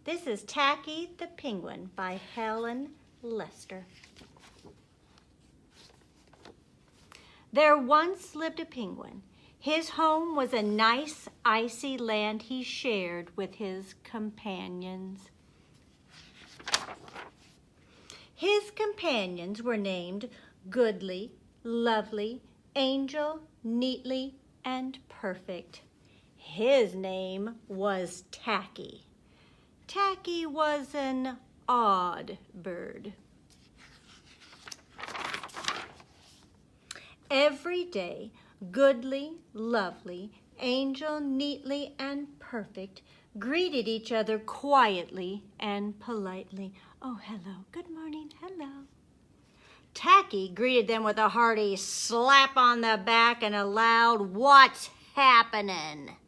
This is Tacky the Penguin by Helen Lester. There once lived a penguin. His home was a nice, icy land he shared with his companions. His companions were named Goodly, Lovely, Angel, Neatly, and Perfect. His name was Tacky. Tacky was an odd bird. Every day, Goodly, Lovely, Angel, Neatly, and Perfect greeted each other quietly and politely. Oh, hello, good morning, hello. Tacky greeted them with a hearty slap on the back and a loud, "What's happening?"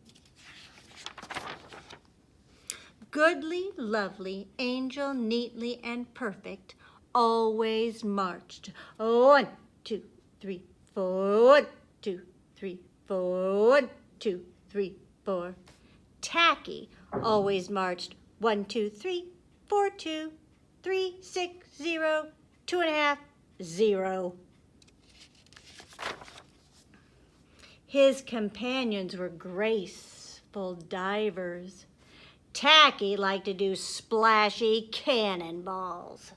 Goodly, Lovely, Angel, Neatly, and Perfect always marched. 1, 2, 3, 4. 1, 2, 3, 4. 1, 2, 3, 4. Tacky always marched 1, 2, 3, 4, 2, 3, 6, 0, 2.5, 0. His companions were graceful divers. Tacky liked to do splashy cannonballs.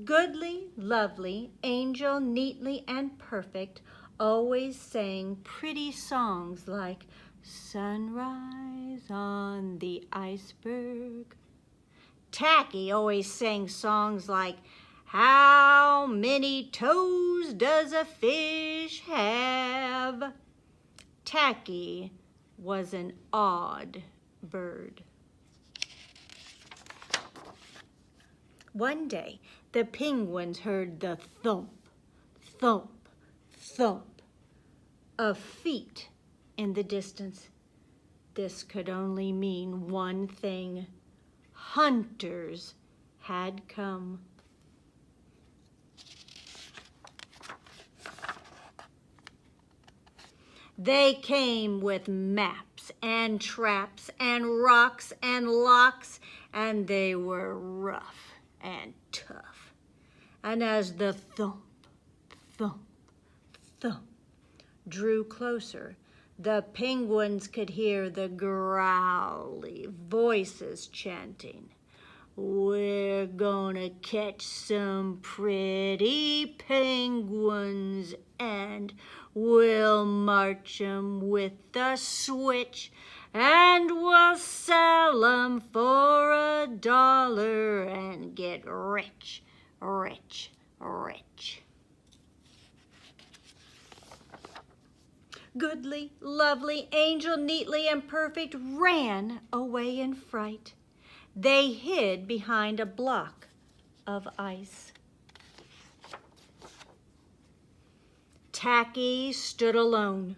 Goodly, Lovely, Angel, Neatly, and Perfect always sang pretty songs like Sunrise on the Iceberg. Tacky always sang songs like How many toes does a fish have? Tacky was an odd bird. One day, the penguins heard the thump, thump, thump of feet in the distance. This could only mean one thing. Hunters had come. They came with maps and traps and rocks and locks, and they were rough and tough. And as the thump, thump, thump drew closer, the penguins could hear the growly voices chanting, "We're gonna catch some pretty penguins and we'll march 'em with a switch and we'll sell 'em for $1 and get rich, rich, rich." Goodly, Lovely, Angel, Neatly, and Perfect ran away in fright. They hid behind a block of ice. Tacky stood alone.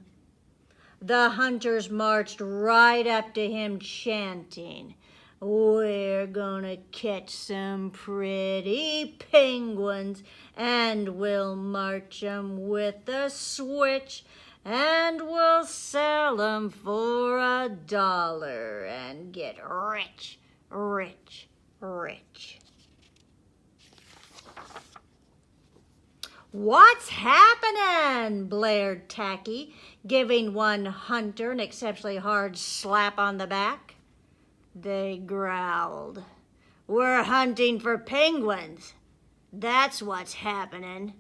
The hunters marched right up to him chanting, "We're gonna catch some pretty penguins and we'll march 'em with a switch and we'll sell 'em for $1 and get rich, rich, rich." "What's happening?" blared Tacky, giving one hunter an exceptionally hard slap on the back. They growled, "We're hunting for penguins. That's what's happening."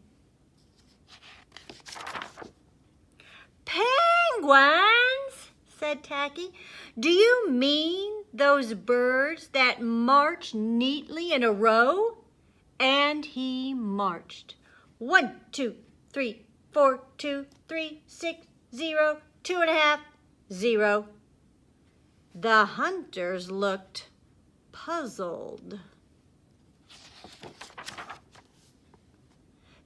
"Penguins?" said Tacky. "Do you mean those birds that march neatly in a row?" And he marched. 1, 2, 3, 4, 2, 3, 6, 0, 2.5, 0. The hunters looked puzzled.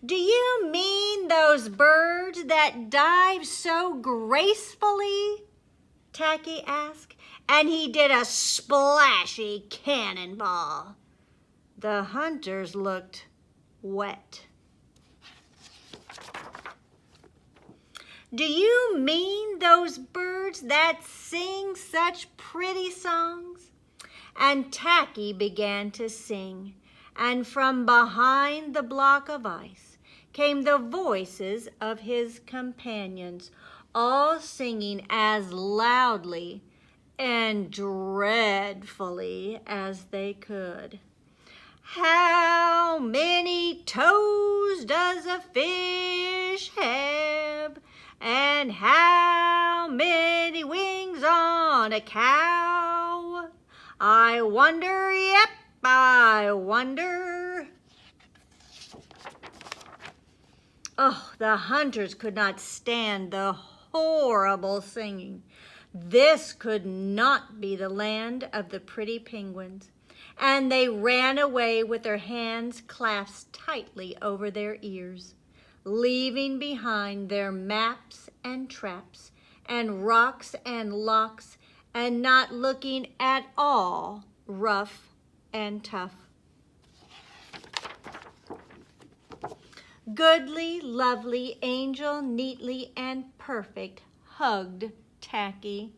"Do you mean those birds that dive so gracefully?" Tacky asked, and he did a splashy cannonball. The hunters looked wet. Do you mean those birds that sing such pretty songs?" And Tacky began to sing, and from behind the block of ice came the voices of his companions, all singing as loudly and dreadfully as they could. "How many toes does a fish have? And how many wings on a cow? I wonder, yep, I wonder." Oh, the hunters could not stand the horrible singing. This could not be the land of the pretty penguins, and they ran away with their hands clasped tightly over their ears, leaving behind their maps and traps and rocks and locks, and not looking at all rough and tough. Goodly, lovely, angel, neatly, and perfect hugged Tacky.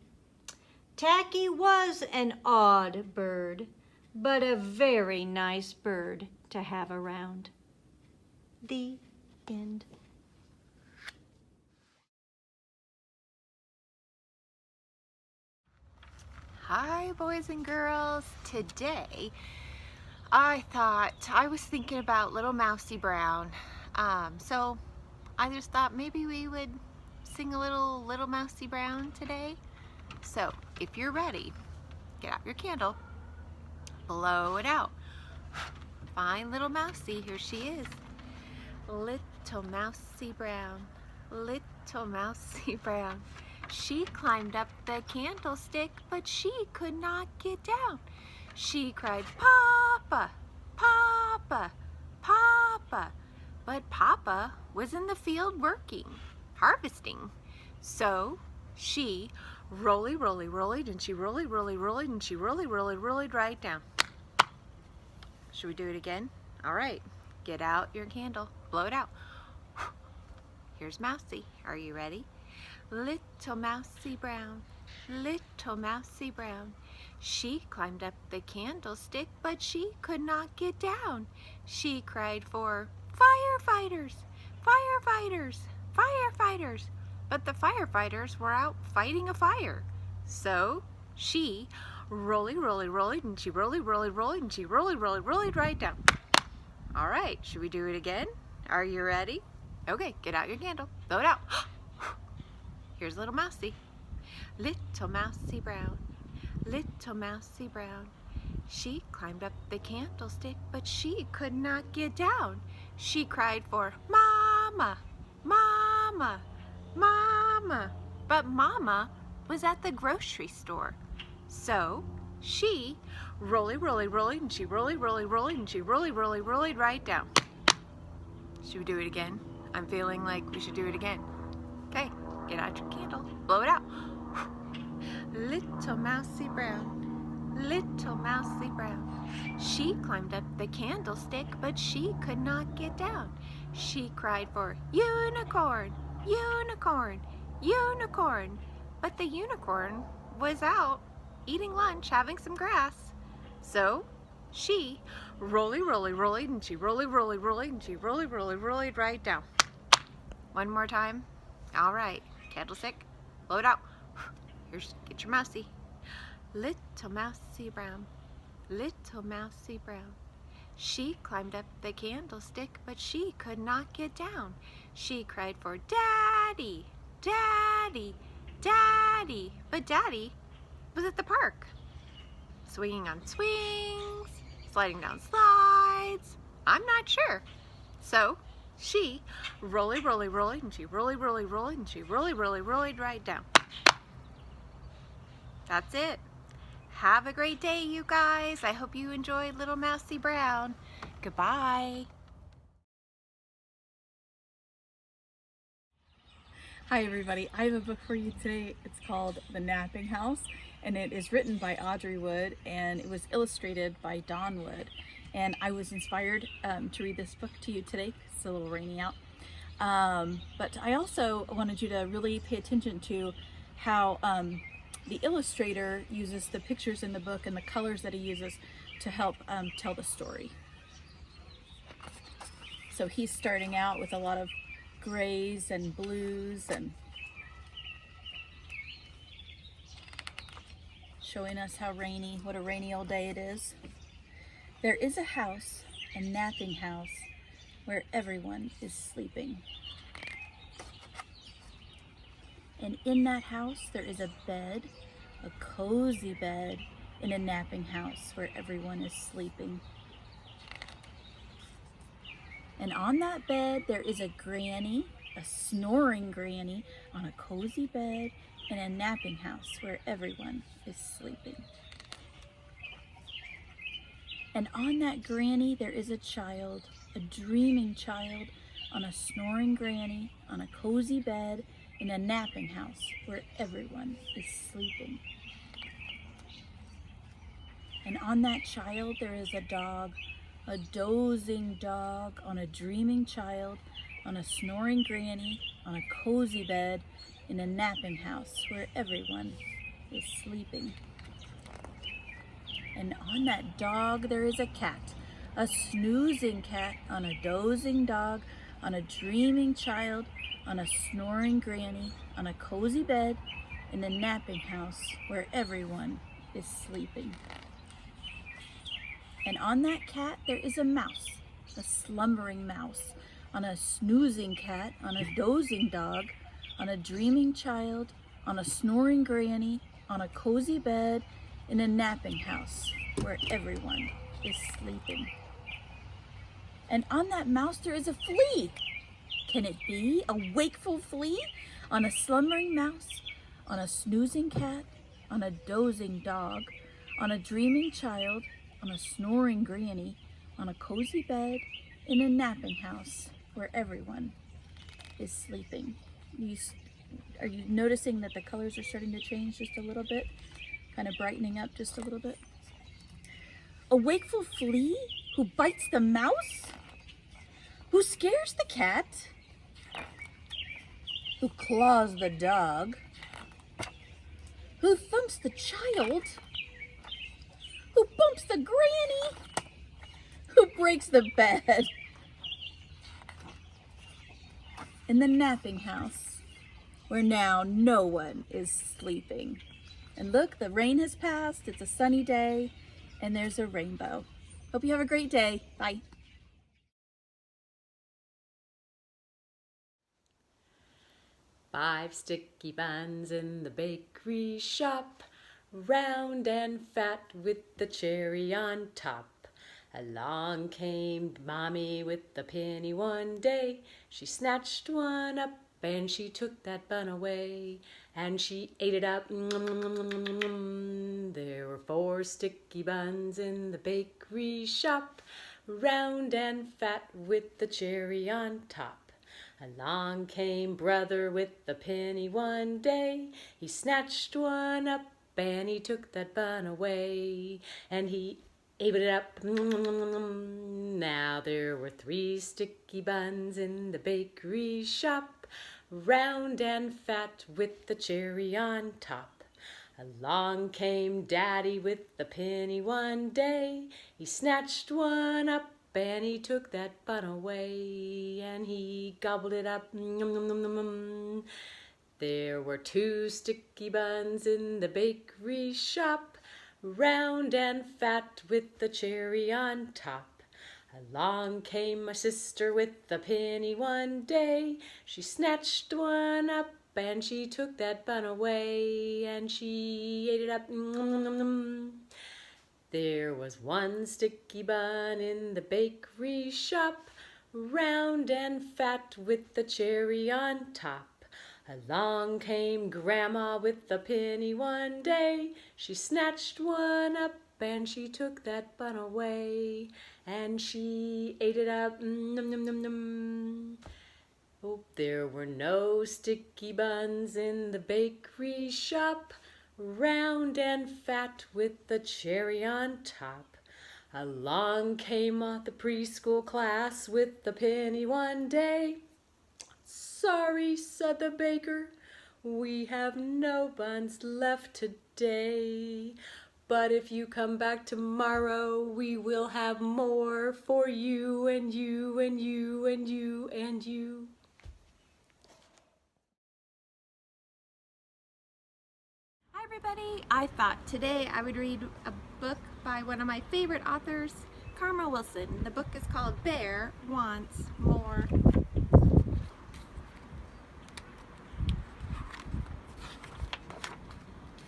Tacky was an odd bird, but a very nice bird to have around. The end. Hi, boys and girls. Today, I was thinking about little Mousy Brown. So I just thought maybe we would sing a little Mousy Brown today. So if you're ready, get out your candle, blow it out. Find little Mousy, here she is. Little Mousy Brown, little Mousy Brown. She climbed up the candlestick, but she could not get down. She cried, "Papa, Papa, Papa." But Papa was in the field working, harvesting. So she rolled, and she rolled, and she rolled right down. Should we do it again? All right, get out your candle, blow it out. Here's Mousy. Are you ready? Little Mousy Brown, little Mousy Brown. She climbed up the candlestick, but she could not get down. She cried for firefighters, firefighters, firefighters. But the firefighters were out fighting a fire. So she rolled, and she rolled, and she rolled right down. All right, should we do it again? Are you ready? Okay, get out your candle, blow it out. Here's little Mousy. Little Mousy Brown, little Mousy Brown. She climbed up the candlestick, but she could not get down. She cried for Mama, Mama, Mama. But Mama was at the grocery store. So she rolled, and she rolled, and she rolled right down. Should we do it again? I'm feeling like we should do it again. Okay, get out your candle, blow it out. Little Mousy Brown, little Mousy Brown. She climbed up the candlestick, but she could not get down. She cried for unicorn, unicorn, unicorn. But the unicorn was out eating lunch, having some grass. So she rolled, and she rolled, and she rolled right down. One more time. All right, candlestick, blow it out. Get your Mousy. Little Mousy Brown, little Mousy Brown. She climbed up the candlestick, but she could not get down. She cried for Daddy, Daddy, Daddy. But Daddy was at the park, swinging on swings, sliding down slides. I'm not sure. So she rolled, and she rolled, and she rolled right down. That's it. Have a great day, you guys. I hope you enjoyed little Mousy Brown. Goodbye. Hi everybody, I have a book for you today. It's called The Napping House, and it is written by Audrey Wood, and it was illustrated by Don Wood. And I was inspired to read this book to you today. It's a little rainy out. But I also wanted you to really pay attention to how the illustrator uses the pictures in the book and the colors that he uses to help tell the story. So he's starting out with a lot of grays and blues and showing us how rainy, what a rainy old day it is. There is a house, a napping house, where everyone is sleeping. And in that house, there is a bed, a cozy bed in a napping house where everyone is sleeping. And on that bed, there is a granny, a snoring granny, on a cozy bed in a napping house where everyone is sleeping. And on that granny, there is a child, a dreaming child, on a snoring granny, on a cozy bed in a napping house where everyone is sleeping. And on that child, there is a dog, a dozing dog on a dreaming child, on a snoring granny, on a cozy bed in a napping house where everyone is sleeping. And on that dog, there is a cat, a snoozing cat on a dozing dog, on a dreaming child, on a snoring granny, on a cozy bed in a napping house where everyone is sleeping. And on that cat, there is a mouse, a slumbering mouse, on a snoozing cat, on a dozing dog, on a dreaming child, on a snoring granny, on a cozy bed in a napping house where everyone is sleeping. And on that mouse, there is a flea. Can it be a wakeful flea on a slumbering mouse, on a snoozing cat, on a dozing dog, on a dreaming child, on a snoring granny, on a cozy bed in a napping house where everyone is sleeping? Are you noticing that the colors are starting to change just a little bit? Kind of brightening up just a little bit? A wakeful flea who bites the mouse? Who scares the cat? Who claws the dog? Who thumps the child? Who bumps the granny? Who breaks the bed? In the napping house, where now no one is sleeping. And look, the rain has passed, it's a sunny day, and there's a rainbow. Hope you have a great day. Bye. Five sticky buns in the bakery shop, round and fat with the cherry on top. Along came Mommy with the penny one day. She snatched one up and she took that bun away, and she ate it up. There were 4 sticky buns in the bakery shop, round and fat with the cherry on top. Along came Brother with the penny one day. He snatched one up and he took that bun away, and he ate it up. Now there were 3 sticky buns in the bakery shop, round and fat with the cherry on top. Along came Daddy with the penny one day. He snatched one up and he took that bun away, and he gobbled it up. There were 2 sticky buns in the bakery shop, round and fat with the cherry on top. Along came my sister with the penny one day. She snatched one up and she took that bun away, and she ate it up. There was 1 sticky bun in the bakery shop, round and fat with the cherry on top. Along came Grandma with the penny one day. She snatched one up and she took that bun away, and she ate it up. Oh, there were no sticky buns in the bakery shop, round and fat with the cherry on top. Along came the preschool class with the penny one day. sorry," said the baker. "We have no buns left today. But if you come back tomorrow, we will have more for you and you and you and you and you." Hi everybody! I thought today I would read a book by one of my favorite authors, Karma Wilson. The book is called Bear Wants More.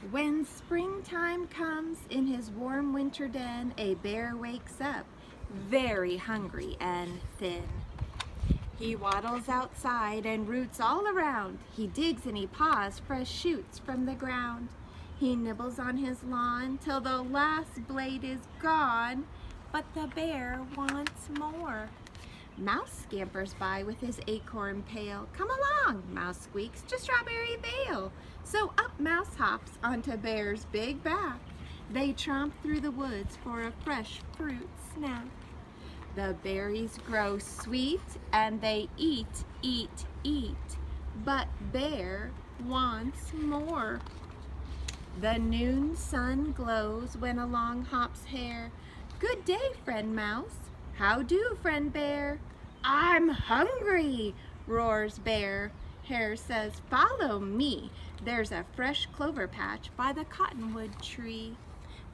When springtime comes in his warm winter den, a bear wakes up very hungry and thin. He waddles outside and roots all around. He digs and he paws fresh shoots from the ground. He nibbles on his lawn till the last blade is gone, but the bear wants more. Mouse scampers by with his acorn pail. "Come along," Mouse squeaks, "to Strawberry Vale." So up Mouse hops onto Bear's big back. They tromp through the woods for a fresh fruit snack. The berries grow sweet and they eat, eat, eat, but Bear wants more. The noon sun glows when along hops Hare. "Good day, friend Mouse." "How do, friend Bear?" "I'm hungry," roars Bear. Hare says, "Follow me. There's a fresh clover patch by the cottonwood tree."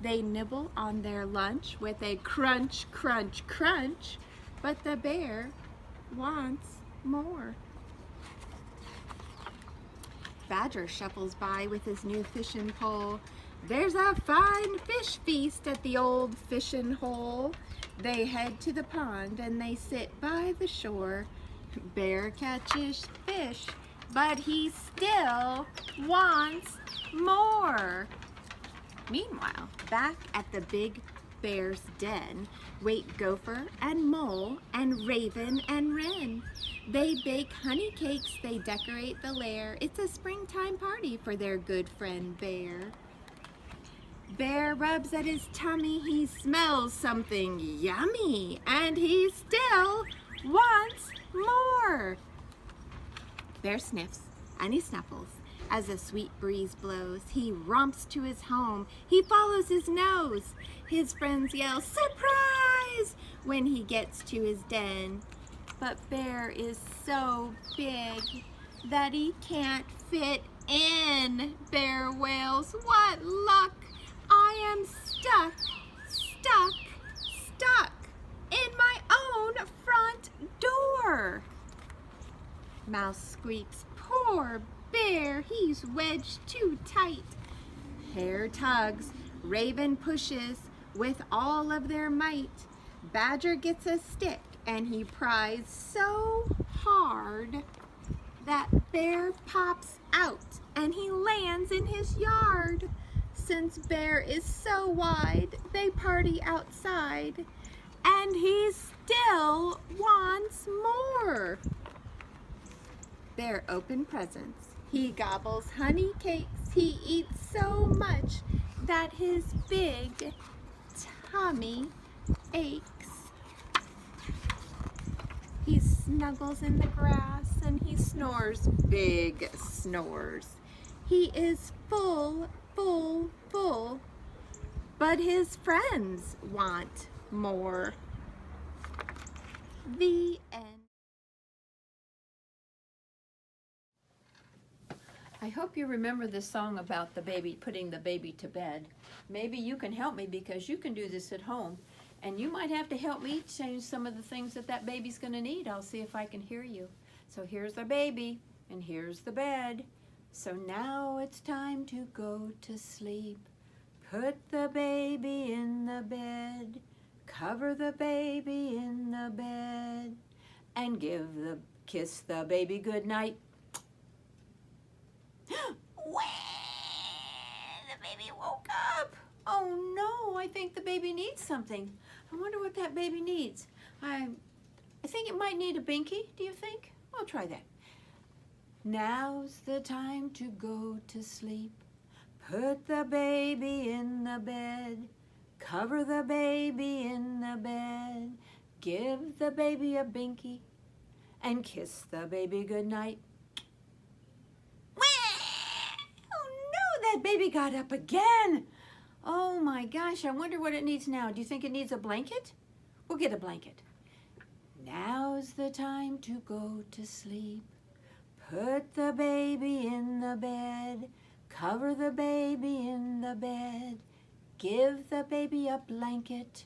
They nibble on their lunch with a crunch, crunch, crunch, but the bear wants more. Badger shuffles by with his new fishing pole. "There's a fine fish feast at the old fishing hole." They head to the pond and they sit by the shore. Bear catches fish, but he still wants more. Meanwhile, back at the big bear's den, wait Gopher and Mole and Raven and Wren. They bake honey cakes, they decorate the lair. It's a springtime party for their good friend Bear. Bear rubs at his tummy, he smells something yummy, and he still wants more. Bear sniffs and he snuffles as a sweet breeze blows. He romps to his home, he follows his nose. His friends yell, "Surprise!" when he gets to his den. But Bear is so big that he can't fit in. Bear wails, "What luck! I am stuck, stuck, stuck in my own front door." Mouse squeaks, "Poor Bear, he's wedged too tight." Hare tugs, Raven pushes with all of their might. Badger gets a stick and he pries so hard that Bear pops out and he lands in his yard. Since Bear is so wide, they party outside, and he still wants more. Bear opens presents. He gobbles honey cakes. He eats so much that his big tummy aches. He snuggles in the grass and he snores big snores. He is full, full, full, but his friends want more. The end. I hope you remember this song about the baby, putting the baby to bed. Maybe you can help me because you can do this at home. And you might have to help me change some of the things that that baby's going to need. I'll see if I can hear you. So here's the baby and here's the bed. So now it's time to go to sleep. Put the baby in the bed. Cover the baby in the bed. And kiss the baby good night. When the baby woke up. Oh no, I think the baby needs something. I wonder what that baby needs. I think it might need a binky, do you think? I'll try that. Now's the time to go to sleep. Put the baby in the bed. Cover the baby in the bed. Give the baby a binky and kiss the baby good night. baby got up again. Oh my gosh, I wonder what it needs now. Do you think it needs a blanket? We'll get a blanket. Now's the time to go to sleep. Put the baby in the bed. Cover the baby in the bed. Give the baby a blanket.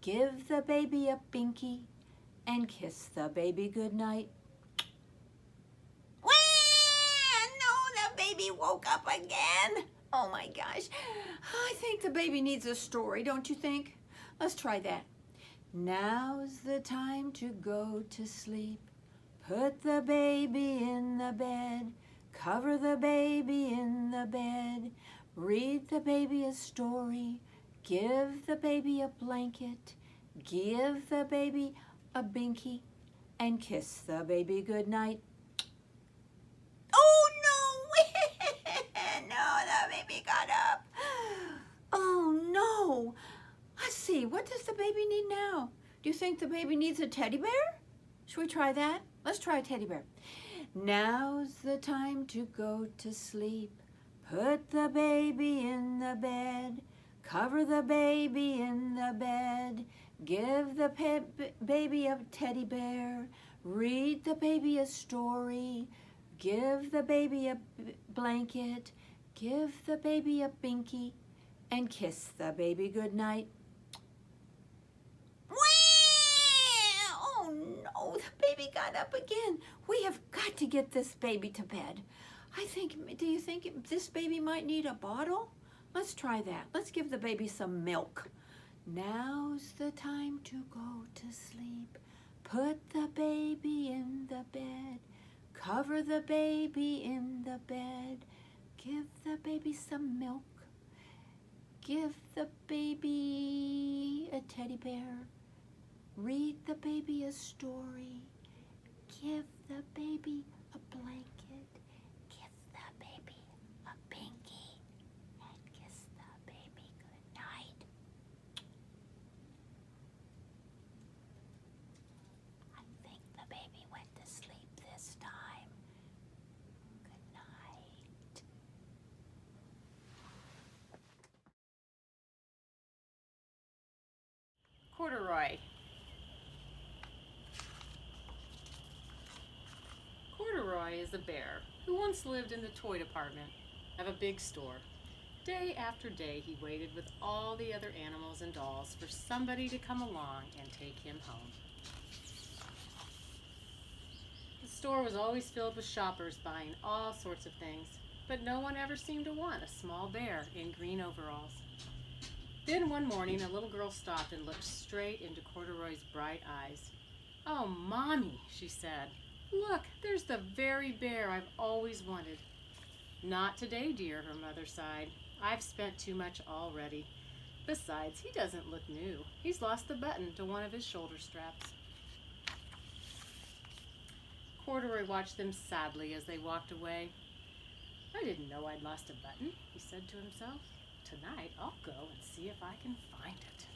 Give the baby a binky. And kiss the baby goodnight. No, the baby woke up again. Oh my gosh. I think the baby needs a story, don't you think? Let's try that. Now's the time to go to sleep. Put the baby in the bed. Cover the baby in the bed. Read the baby a story. Give the baby a blanket. Give the baby a binky. And kiss the baby goodnight. Oh no! No, the baby got up. Oh no! Let's see, what does the baby need now? Do you think the baby needs a teddy bear? Should we try that? Let's try a teddy bear. Now's the time to go to sleep. Put the baby in the bed. Cover the baby in the bed. Give the baby a teddy bear. Read the baby a story. Give the baby a blanket. Give the baby a binky. And kiss the baby goodnight. Oh no, the baby got up again. We have got to get this baby to bed. Do you think this baby might need a bottle? Let's try that. Let's give the baby some milk. Now's the time to go to sleep. Put the baby in the bed. Cover the baby in the bed. Give the baby some milk. Give the baby a teddy bear. Read the baby a story. Give the baby a blanket. Give the baby a binky. And kiss the baby goodnight. I think the baby went to sleep this time. Good night. Corduroy. Corduroy is a bear who once lived in the toy department of a big store. Day after day, he waited with all the other animals and dolls for somebody to come along and take him home. The store was always filled with shoppers buying all sorts of things, but no one ever seemed to want a small bear in green overalls. Then one morning, a little girl stopped and looked straight into Corduroy's bright eyes. "Oh, Mommy," she said. "Look, there's the very bear I've always wanted." "Not today, dear," her mother sighed. "I've spent too much already. Besides, he doesn't look new. He's lost the button to one of his shoulder straps." Corduroy watched them sadly as they walked away. "I didn't know I'd lost a button," he said to himself. "Tonight I'll go and see if I can find it."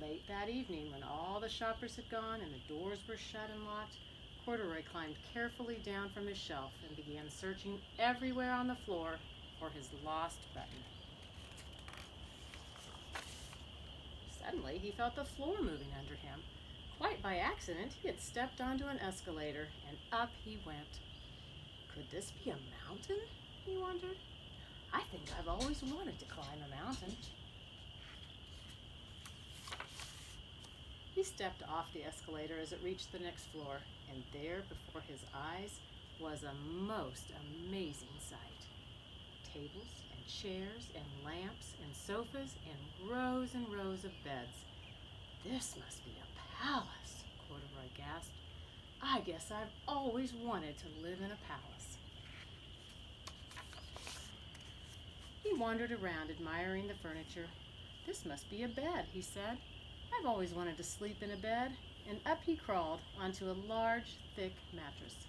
Late that evening, when all the shoppers had gone and the doors were shut and locked, Corduroy climbed carefully down from his shelf and began searching everywhere on the floor for his lost button. Suddenly, he felt the floor moving under him. Quite by accident, he had stepped onto an escalator, and up he went. Could this be a mountain? He wondered. I think I've always wanted to climb a mountain. He stepped off the escalator as it reached the next floor, and there before his eyes was a most amazing sight. Tables and chairs and lamps and sofas and rows of beds. "This must be a palace," Corduroy gasped. "I guess I've always wanted to live in a palace." He wandered around admiring the furniture. "This must be a bed," he said. "I've always wanted to sleep in a bed," and up he crawled onto a large, thick mattress.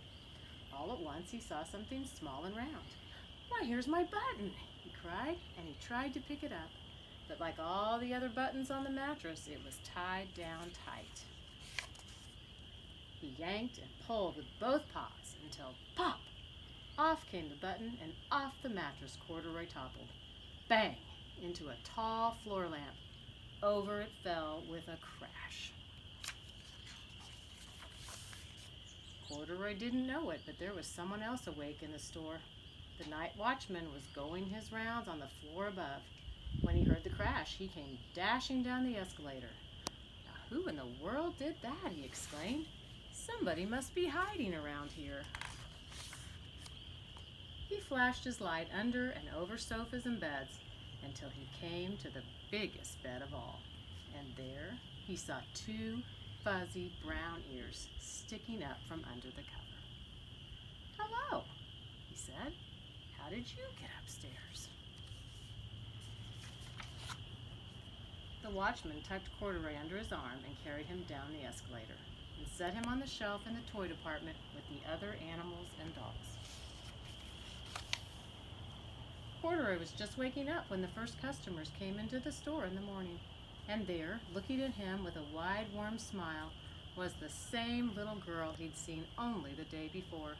All at once he saw something small and round. "Why, here's my button," he cried, and he tried to pick it up. But like all the other buttons on the mattress, it was tied down tight. He yanked and pulled with both paws until pop! Off came the button, and off the mattress Corduroy toppled. Bang! Into a tall floor lamp. Over it fell with a crash. Corduroy didn't know it, but there was someone else awake in the store. The night watchman was going his rounds on the floor above. When he heard the crash, he came dashing down the escalator. Now, who in the world did that? He exclaimed. Somebody must be hiding around here. He flashed his light under and over sofas and beds until he came to the biggest bed of all. And there he saw 2 fuzzy brown ears sticking up from under the cover. "Hello," he said. "How did you get upstairs?" The watchman tucked Corduroy under his arm and carried him down the escalator and set him on the shelf in the toy department with the other animals and dolls. Corduroy was just waking up when the first customers came into the store in the morning, and there, looking at him with a wide, warm smile, was the same little girl he'd seen only the day before.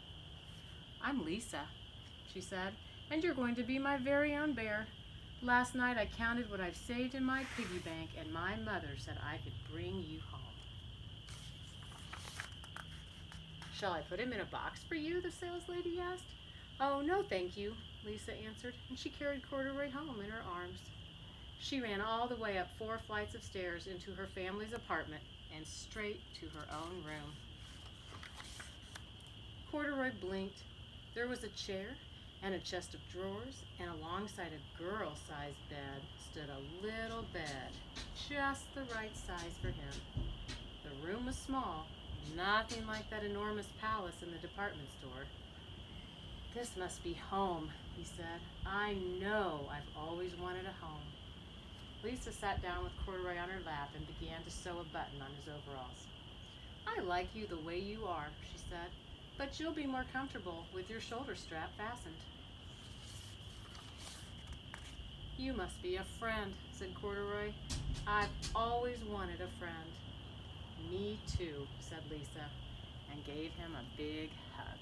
"I'm Lisa," she said, "and you're going to be my very own bear. Last night I counted what I've saved in my piggy bank, and my mother said I could bring you home." "Shall I put him in a box for you?" the saleslady asked. "Oh, no, thank you," Lisa answered, and she carried Corduroy home in her arms. She ran all the way up 4 flights of stairs into her family's apartment and straight to her own room. Corduroy blinked. There was a chair and a chest of drawers, and alongside a girl-sized bed stood a little bed, just the right size for him. The room was small, nothing like that enormous palace in the department store. "This must be home," he said. "I know I've always wanted a home." Lisa sat down with Corduroy on her lap and began to sew a button on his overalls. "I like you the way you are," she said, "but you'll be more comfortable with your shoulder strap fastened." "You must be a friend," said Corduroy. "I've always wanted a friend." "Me too," said Lisa, and gave him a big hug.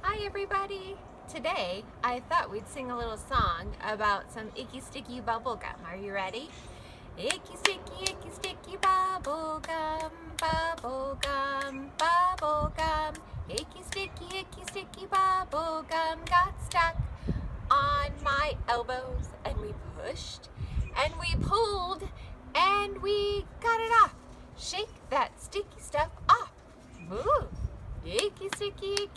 Hi everybody! Today I thought we'd sing a little song about some icky sticky bubblegum. Are you ready? Icky sticky bubblegum, bubblegum, bubblegum. Icky sticky bubblegum got stuck on my elbows, and we pushed and we pulled and we got it off. Shake that sticky stuff off. Move. Icky sticky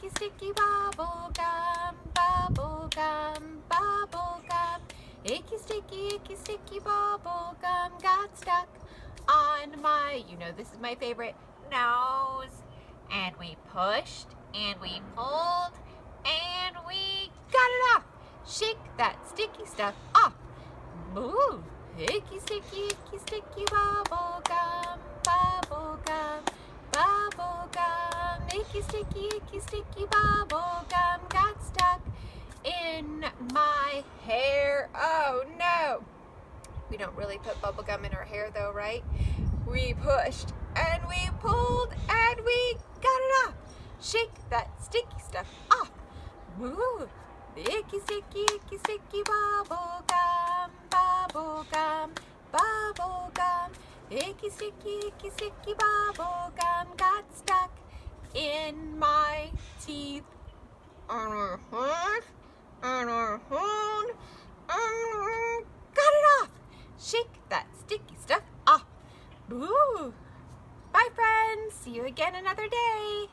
bubblegum, bubblegum, bubblegum. Icky sticky bubblegum got stuck on my, this is my favorite, nose. And we pushed and we pulled and we got it off. Shake that sticky stuff off. Move. Icky sticky bubblegum, bubblegum, bubblegum. Icky sticky bubblegum got stuck in my hair. Oh no! We don't really put bubblegum in our hair though, right? We pushed and we pulled and we got it off. Shake that sticky stuff off. Move. Icky sticky bubblegum, bubblegum, bubblegum. Icky sticky bubblegum got stuck in my teeth. On our head, on our horn, got it off. Shake that sticky stuff off. Boo! Bye friends, see you again another day.